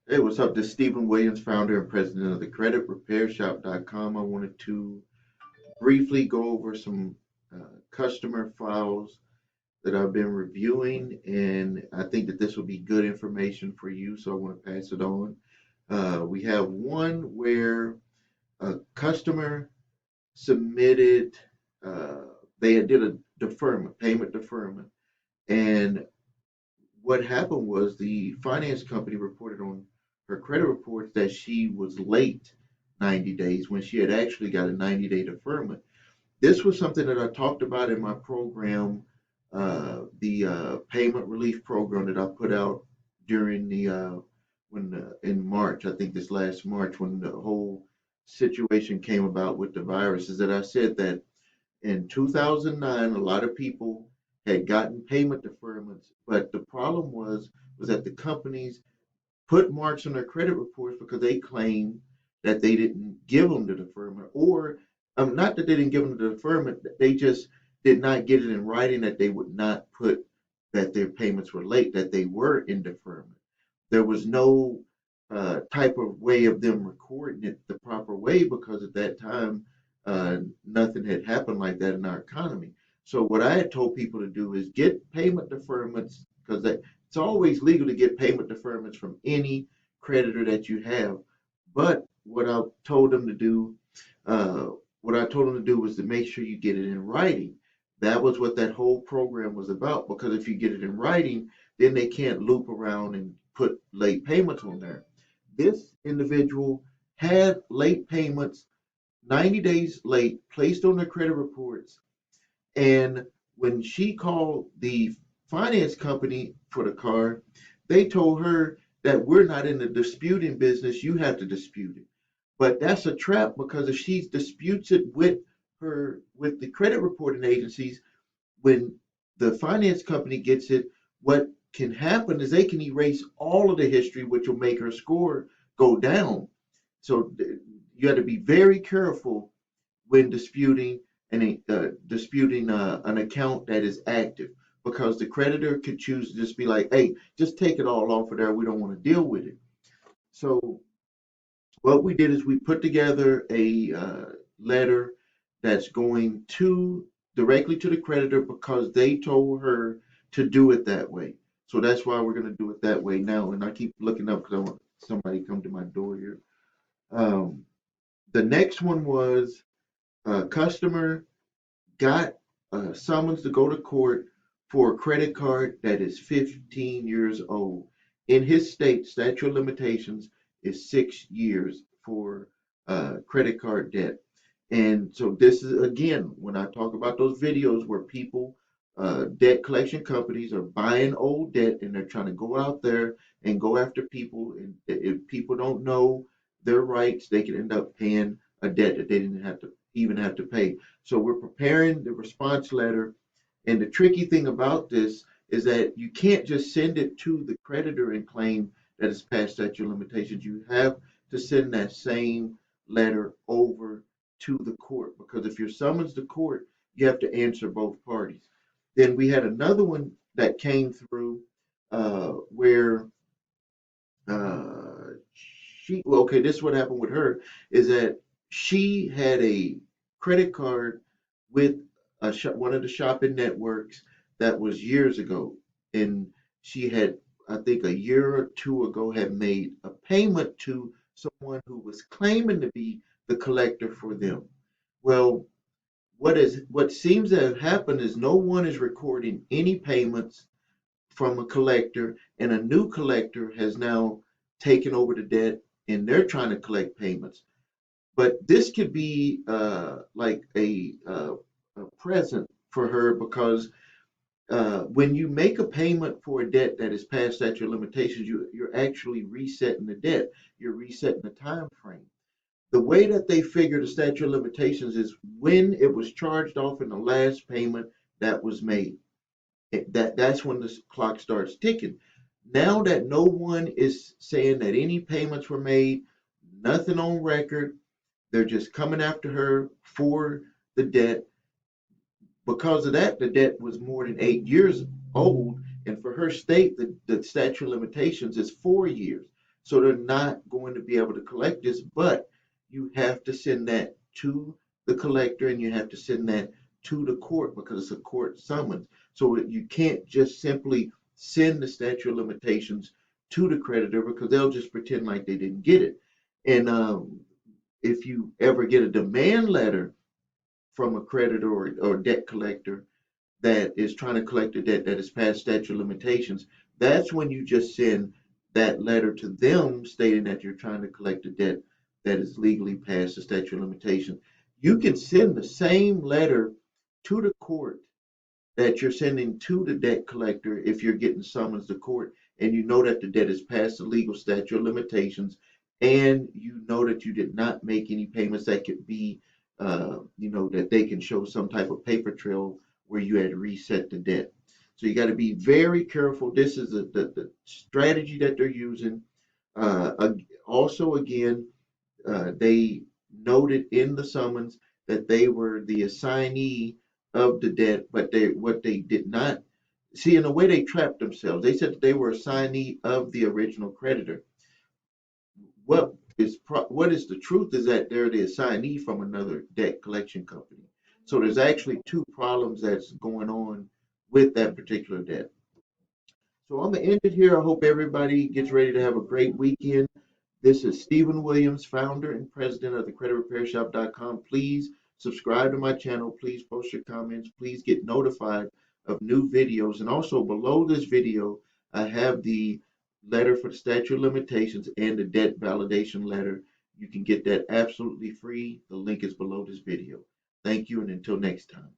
Hey, what's up? This is Stephen Williams, founder and president of the creditrepairshop.com. I wanted to briefly go over some customer files that I've been reviewing, and I think that this will be good information for you, so I want to pass it on. We have one where a customer submitted, uh, they did a deferment, payment deferment, and what happened was the finance company reported on her credit reports that she was late 90 days when she had actually got a 90-day deferment. This was something that I talked about in my program, the payment relief program that I put out during the when in March, I think this last March, when the whole situation came about with the virus, is that I said that in 2009, a lot of people had gotten payment deferments, but the problem was that the companies put marks on their credit reports because they claimed that they didn't give them the deferment, or not that they didn't give them the deferment, they just did not get it in writing that they would not put that their payments were late, that they were in deferment. There was no type of way of them recording it the proper way because at that time nothing had happened like that in our economy. So what I had told people to do is get payment deferments because it's always legal to get payment deferments from any creditor that you have. But told them to do, uh, what I told them to do was to make sure you get it in writing. That was what that whole program was about. Because if you get it in writing, then they can't loop around and put late payments on there. This individual had late payments, 90 days late, placed on their credit reports. And when she called the finance company for the car, they told her that we're not in the disputing business. You have to dispute it. But that's a trap because if she disputes it with the credit reporting agencies, when the finance company gets it, what can happen is they can erase all of the history, which will make her score go down. So you have to be very careful when disputing an account that is active because the creditor could choose to just be like, hey, just take it all off of there. We don't want to deal with it. So what we did is we put together a letter that's going to directly to the creditor because they told her to do it that way. So that's why we're going to do it that way now. And I keep looking up because I want somebody to come to my door here. Um, the next one was a customer got a summons to go to court for a credit card that is 15 years old. In his state, statute of limitations is 6 years for credit card debt. And so this is again when I talk about those videos where people, debt collection companies are buying old debt and they're trying to go out there and go after people. And if people don't know their rights, they can end up paying a debt that they didn't have to even have to pay. So we're preparing the response letter. And the tricky thing about this is that you can't just send it to the creditor and claim that it's past statute of limitations. You have to send that same letter over to the court because if you're summons to court, you have to answer both parties. Then we had another one that came through where well, okay, this is what happened with her is that she had a credit card with one of the shopping networks that was years ago. And she had, I think a year or two ago, had made a payment to someone who was claiming to be the collector for them. Well, what seems to have happened is no one is recording any payments from a collector, and a new collector has now taken over the debt, and they're trying to collect payments. But this could be like a present for her because when you make a payment for a debt that is past statute of limitations, you're actually resetting the debt. You're resetting the time frame. The way that they figure the statute of limitations is when it was charged off in the last payment that was made. That's when the clock starts ticking. Now that no one is saying that any payments were made, nothing on record, they're just coming after her for the debt. Because of that, the debt was more than 8 years old, and for her state, the statute of limitations is 4 years. So they're not going to be able to collect this, but you have to send that to the collector and you have to send that to the court because it's a court summons. So you can't just simply send the statute of limitations to the creditor because they'll just pretend like they didn't get it. And if you ever get a demand letter from a creditor or debt collector that is trying to collect a debt that is past statute of limitations, that's when you just send that letter to them stating that you're trying to collect a debt that is legally past the statute of limitations. You can send the same letter to the court that you're sending to the debt collector if you're getting summons to court and you know that the debt is past the legal statute of limitations and you know that you did not make any payments that could be, that they can show some type of paper trail where you had reset the debt. So you got to be very careful. This is the strategy that they're using. Also, again, they noted in the summons that they were the assignee of the debt, but what they did not see, in a way they trapped themselves. They said that they were assignee of the original creditor. What is the truth is that they're the assignee from another debt collection company. So there's actually two problems that's going on with that particular debt. So I'm gonna end it here. I hope everybody gets ready to have a great weekend. This is Stephen Williams, founder and president of the creditrepairshop.com. Please subscribe to my channel. Please post your comments. Please get notified of new videos. And also below this video, I have the letter for the statute of limitations and the debt validation letter. You can get that absolutely free. The link is below this video. Thank you, and until next time.